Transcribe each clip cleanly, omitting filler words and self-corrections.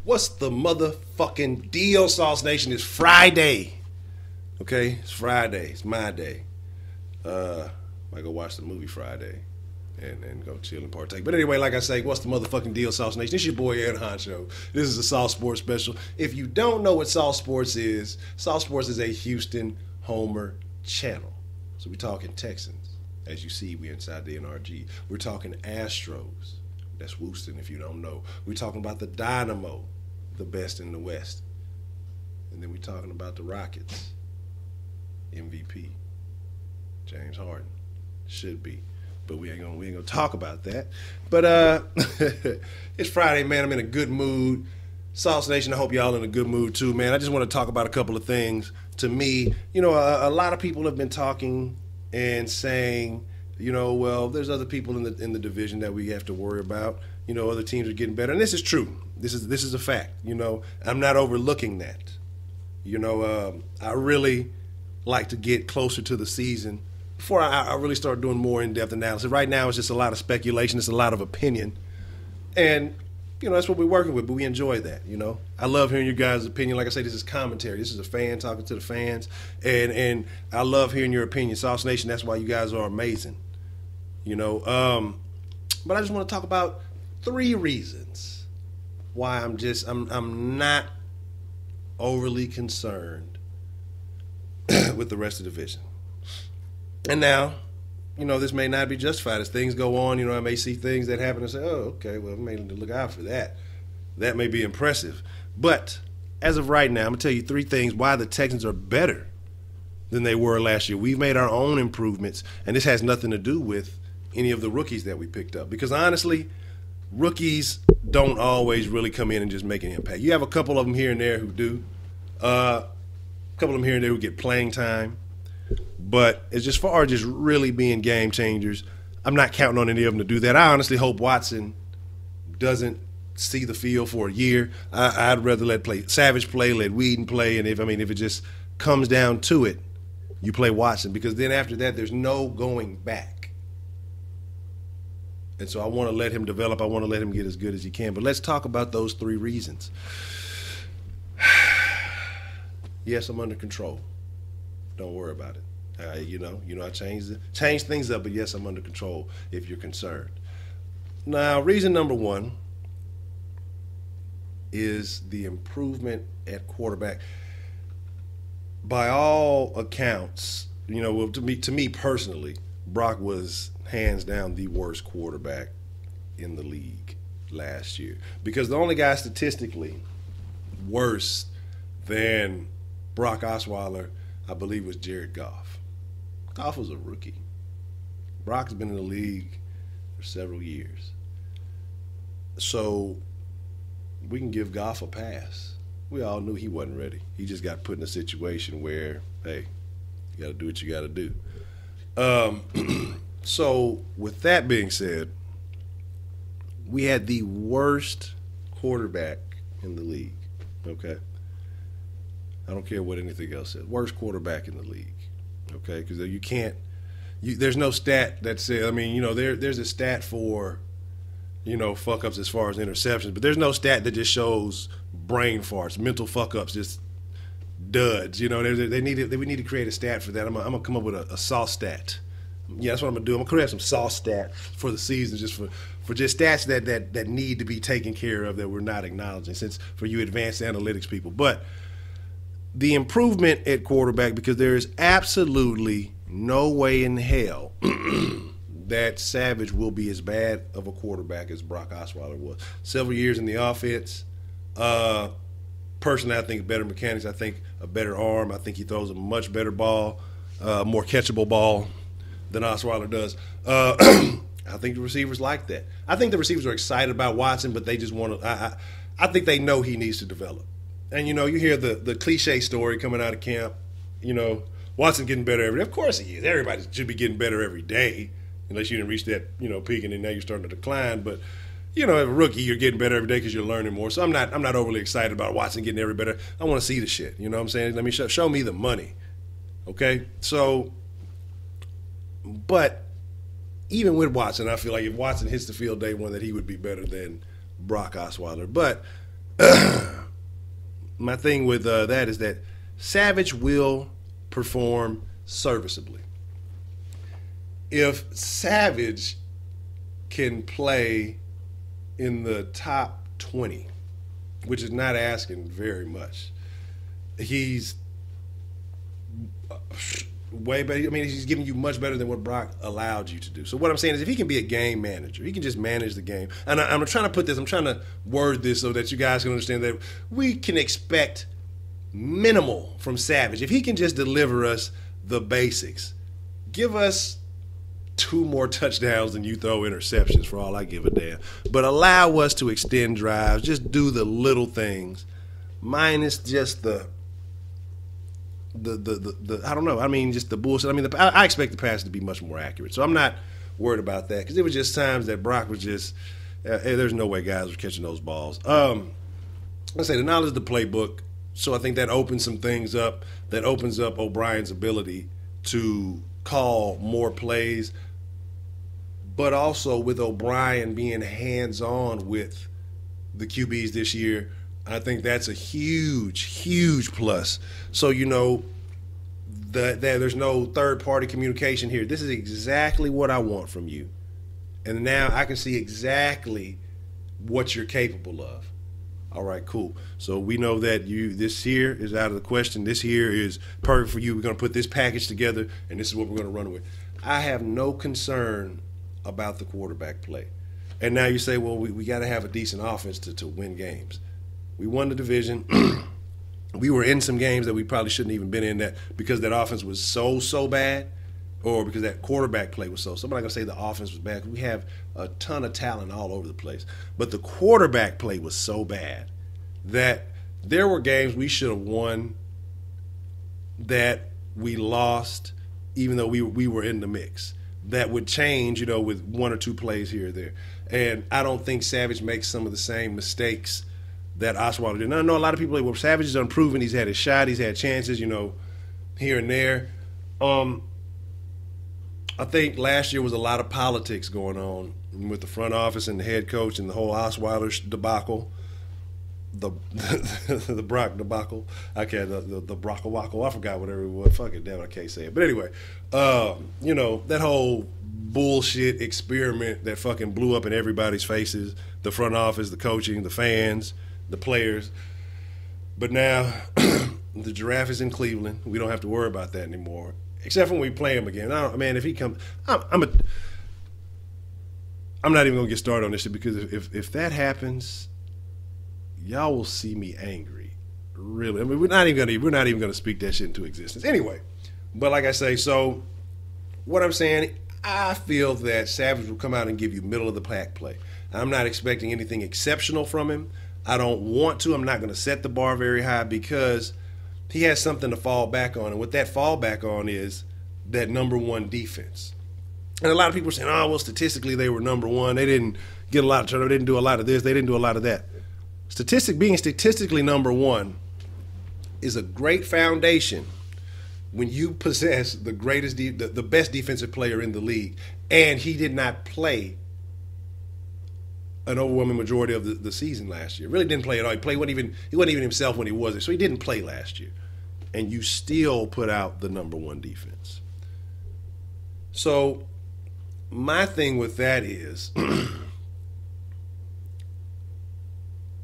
What's the motherfucking deal, Sauce Nation? It's Friday. Okay? It's Friday. It's my day. I go watch the movie Friday and go chill and partake. But anyway, like I say, what's the motherfucking deal, Sauce Nation? It's your boy Ed Honcho. This is a Sauce Sports special. If you don't know what Sauce Sports is a Houston Homer channel. So we're talking Texans. As you see, we're inside the NRG. We're talking Astros. That's Houston if you don't know. We're talking about the Dynamo, the best in the West. And then we're talking about the Rockets. MVP. James Harden. Should be. But we ain't gonna talk about that. But it's Friday, man. I'm in a good mood. Sauce Nation, I hope y'all in a good mood too, man. I just want to talk about a couple of things. To me, you know, a lot of people have been talking and saying, you know, well, there's other people in the division that we have to worry about. You know, other teams are getting better, and this is true. This is a fact. You know, I'm not overlooking that. You know, I really like to get closer to the season before I really start doing more in-depth analysis. Right now, it's just a lot of speculation. It's a lot of opinion, and you know, that's what we're working with, but we enjoy that, you know. I love hearing your guys' opinion. Like I say, this is commentary. This is a fan talking to the fans, and I love hearing your opinion. Sauce Nation, that's why you guys are amazing, you know. But I just want to talk about 3 reasons why I'm not overly concerned with the rest of the division. And now, you know, this may not be justified. As things go on, you know, I may see things that happen and say, oh, okay, well, I may need to look out for that. That may be impressive. But as of right now, I'm going to tell you 3 things why the Texans are better than they were last year. We've made our own improvements, and this has nothing to do with any of the rookies that we picked up. Because honestly, rookies don't always really come in and just make an impact. You have a couple of them here and there who do. A couple of them here and there who get playing time. But as far as just really being game changers, I'm not counting on any of them to do that. I honestly hope Watson doesn't see the field for a year. I'd rather let Savage play, let Whedon play, and if it just comes down to it, you play Watson, because then after that there's no going back. And so I want to let him develop. I want to let him get as good as he can. But let's talk about those 3 reasons. Yes, I'm under control. Don't worry about it. You know, I change things up, but yes, I'm under control if you're concerned. Now, reason number 1 is the improvement at quarterback. By all accounts, you know, well, to me personally, Brock was hands down the worst quarterback in the league last year, because the only guy statistically worse than Brock Osweiler, I believe, was Jared Goff. Goff was a rookie. Brock's been in the league for several years. So we can give Goff a pass. We all knew he wasn't ready. He just got put in a situation where, hey, you got to do what you got to do. So with that being said, we had the worst quarterback in the league, okay? I don't care what anything else says. Worst quarterback in the league. Okay, because you can't. There's no stat that says. I mean, you know, there's a stat for, you know, fuck ups as far as interceptions, but there's no stat that just shows brain farts, mental fuck ups, just duds. You know, we need to create a stat for that. I'm gonna come up with a sauce stat. Yeah, that's what I'm gonna do. I'm gonna create some sauce stats for the season, just for just stats that need to be taken care of that we're not acknowledging, since for you advanced analytics people, but. The improvement at quarterback, because there is absolutely no way in hell that Savage will be as bad of a quarterback as Brock Osweiler was. Several years in the offense. Personally, I think better mechanics. I think a better arm. I think he throws a much better ball, more catchable ball than Osweiler does. I think the receivers like that. I think the receivers are excited about Watson, but they just want to I think they know he needs to develop. And, you know, you hear the cliche story coming out of camp, you know, Watson getting better every day. Of course he is. Everybody should be getting better every day, unless you didn't reach that, you know, peak and then now you're starting to decline. But, you know, as a rookie, you're getting better every day because you're learning more. So I'm not overly excited about Watson getting every better. I want to see the shit. You know what I'm saying? Let me show me the money. Okay? So, but even with Watson, I feel like if Watson hits the field day 1, that he would be better than Brock Osweiler. But my thing with that is that Savage will perform serviceably. If Savage can play in the top 20, which is not asking very much, he's way better. I mean, he's giving you much better than what Brock allowed you to do. So what I'm saying is if he can be a game manager, he can just manage the game. And I'm trying to word this so that you guys can understand that we can expect minimal from Savage. If he can just deliver us the basics, give us 2 more touchdowns than you throw interceptions, for all I give a damn. But allow us to extend drives, just do the little things, minus just the I don't know. I mean, just the bullshit. I mean, I expect the pass to be much more accurate. So I'm not worried about that because it was just times that Brock was just, hey, there's no way guys were catching those balls. Let's say the knowledge of the playbook. So I think that opens some things up. That opens up O'Brien's ability to call more plays, but also with O'Brien being hands-on with the QBs this year, I think that's a huge, huge plus. So, that there's no third-party communication here. This is exactly what I want from you. And now I can see exactly what you're capable of. All right, cool. So we know that this year is out of the question. This year is perfect for you. We're going to put this package together, and this is what we're going to run with. I have no concern about the quarterback play. And now you say, well, we got to have a decent offense to win games. We won the division. We were in some games that we probably shouldn't even been in that because that offense was so bad, or because that quarterback play was so. I'm not going to say the offense was bad. We have a ton of talent all over the place. But the quarterback play was so bad that there were games we should have won that we lost even though we were in the mix. That would change, with 1 or 2 plays here or there. And I don't think Savage makes some of the same mistakes that Osweiler did. Now, I know a lot of people, well, Savage is unproven. He's had his shot. He's had chances, here and there. I think last year was a lot of politics going on with the front office and the head coach and the whole Osweiler debacle. The Brock debacle. The Brock-a-wackle. I forgot whatever it was. Fuck it, damn, I can't say it. But anyway, that whole bullshit experiment that fucking blew up in everybody's faces, the front office, the coaching, the fans, the players. But now the Giraffe is in Cleveland. We don't have to worry about that anymore, except when we play him again. Man, if he comes, I'm not even gonna get started on this shit because if that happens, y'all will see me angry. Really, I mean, we're not even gonna speak that shit into existence anyway. But like I say, so what I'm saying, I feel that Savage will come out and give you middle of the pack play. I'm not expecting anything exceptional from him. I don't want to. I'm not going to set the bar very high because he has something to fall back on. And what that fall back on is that number 1 defense. And a lot of people are saying, oh, well, statistically they were number 1. They didn't get a lot of turnover. They didn't do a lot of this. They didn't do a lot of that. Being statistically number 1 is a great foundation when you possess the greatest, the best defensive player in the league, and he did not play an overwhelming majority of the season last year. Really didn't play at all. He wasn't even himself when he was there. So he didn't play last year. And you still put out the number 1 defense. So my thing with that is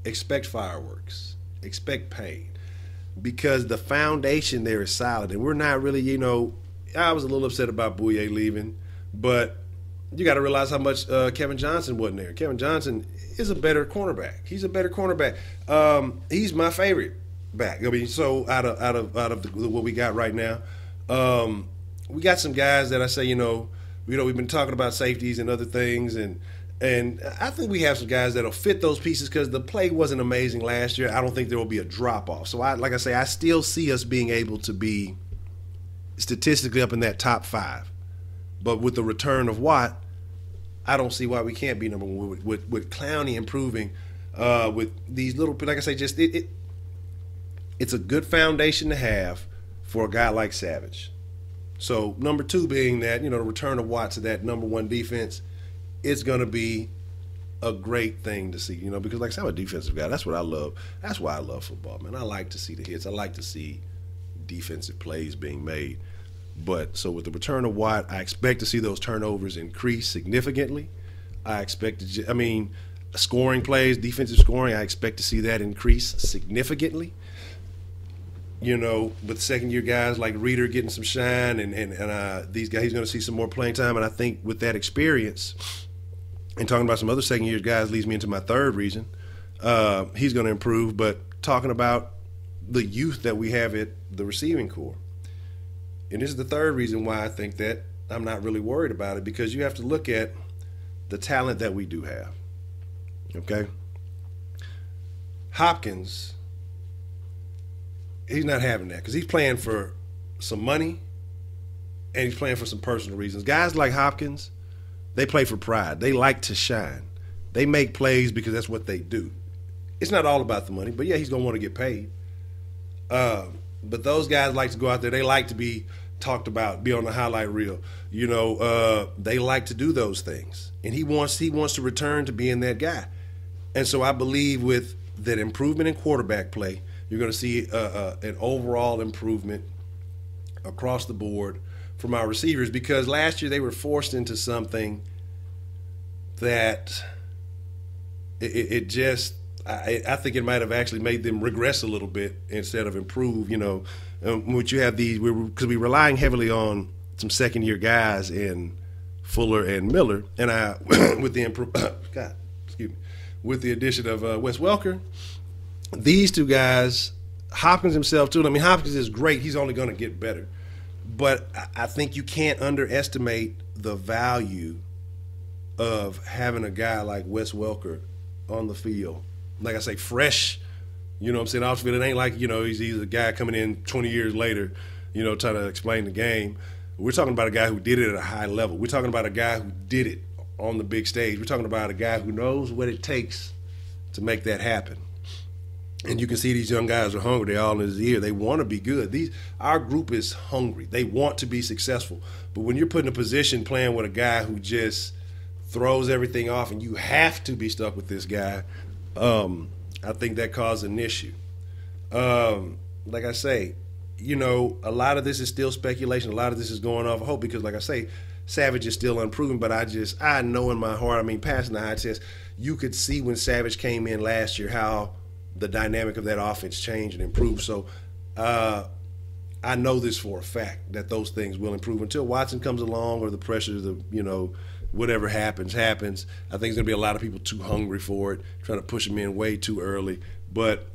expect fireworks. Expect pain. Because the foundation there is solid. And we're not really, I was a little upset about Bouye leaving, but you got to realize how much Kevin Johnson wasn't there. Kevin Johnson is a better cornerback. He's a better cornerback. He's my favorite back. I mean, so out of what we got right now, we got some guys that I say, we've been talking about safeties and other things, and I think we have some guys that'll fit those pieces because the play wasn't amazing last year. I don't think there will be a drop off. So I still see us being able to be statistically up in that top 5. But with the return of Watt, I don't see why we can't be number 1 with Clowney improving. With these little, like I say, just it's a good foundation to have for a guy like Savage. So number 2 being that the return of Watt to that number 1 defense, it's going to be a great thing to see, you know, because like I said, I'm a defensive guy. That's what I love. That's why I love football, man. I like to see the hits. I like to see defensive plays being made. But so with the return of Watt, I expect to see those turnovers increase significantly. I expect to, I mean, scoring plays, defensive scoring, I expect to see that increase significantly. You know, with second-year guys like Reeder getting some shine, and these guys, he's going to see some more playing time. And I think with that experience, and talking about some other second-year guys leads me into my third reason. He's going to improve, but talking about the youth that we have at the receiving corps. And this is the third reason why I think that I'm not really worried about it, because you have to look at the talent that we do have. Okay? Hopkins, he's not having that because he's playing for some money and he's playing for some personal reasons. Guys like Hopkins, they play for pride. They like to shine. They make plays because that's what they do. It's not all about the money, but yeah, he's going to want to get paid. But those guys like to go out there. They like to be talked about, be on the highlight reel. You know, they like to do those things. And he wants to return to being that guy. And so I believe with that improvement in quarterback play, you're going to see an overall improvement across the board from our receivers, because last year they were forced into something that it just I think it might have actually made them regress a little bit instead of improve. You know, which you have these because we're relying heavily on some second-year guys in Fuller and Miller, and with the with the addition of Wes Welker, these two guys, Hopkins himself too. I mean, Hopkins is great. He's only going to get better. But I think you can't underestimate the value of having a guy like Wes Welker on the field. Like I say, fresh, you know what I'm saying, off the field. It ain't like, you know, he's a guy coming in 20 years later, you know, trying to explain the game. We're talking about a guy who did it at a high level. We're talking about a guy who did it on the big stage. We're talking about a guy who knows what it takes to make that happen. And you can see these young guys are hungry. They're all in his ear. They want to be good. Our group is hungry. They want to be successful. But when you're put in a position playing with a guy who just throws everything off and you have to be stuck with this guy, I think that caused an issue. Like I say, you know, a lot of this is still speculation. A lot of this is going off of hope because, like I say, Savage is still unproven, but I know in my heart, I mean, passing the eye test, you could see when Savage came in last year how the dynamic of that offense changed and improved. So I know this for a fact that those things will improve until Watson comes along or the pressure of the, you know, whatever happens. I think there's going to be a lot of people too hungry for it, trying to push him in way too early. But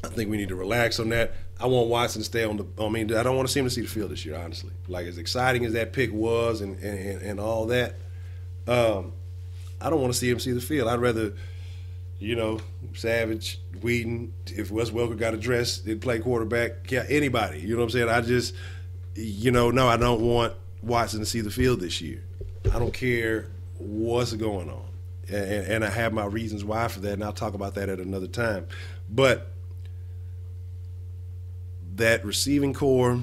I think we need to relax on that. I want Watson to stay on the – I mean, I don't want to see him to see the field this year, honestly. Like, as exciting as that pick was and all that, I don't want to see him see the field. I'd rather, you know, Savage, Whedon, if Wes Welker got addressed, they'd play quarterback, yeah, anybody. You know what I'm saying? I just – you know, no, I don't want Watson to see the field this year. I don't care what's going on. And I have my reasons why for that, and I'll talk about that at another time. But that receiving core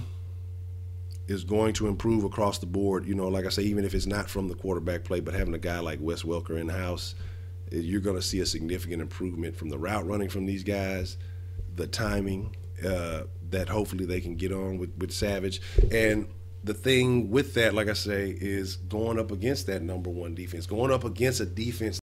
is going to improve across the board. You know, like I say, even if it's not from the quarterback play, but having a guy like Wes Welker in the house, you're going to see a significant improvement from the route running from these guys, the timing that hopefully they can get on with Savage. And the thing with that, like I say, is going up against that number one defense, going up against a defense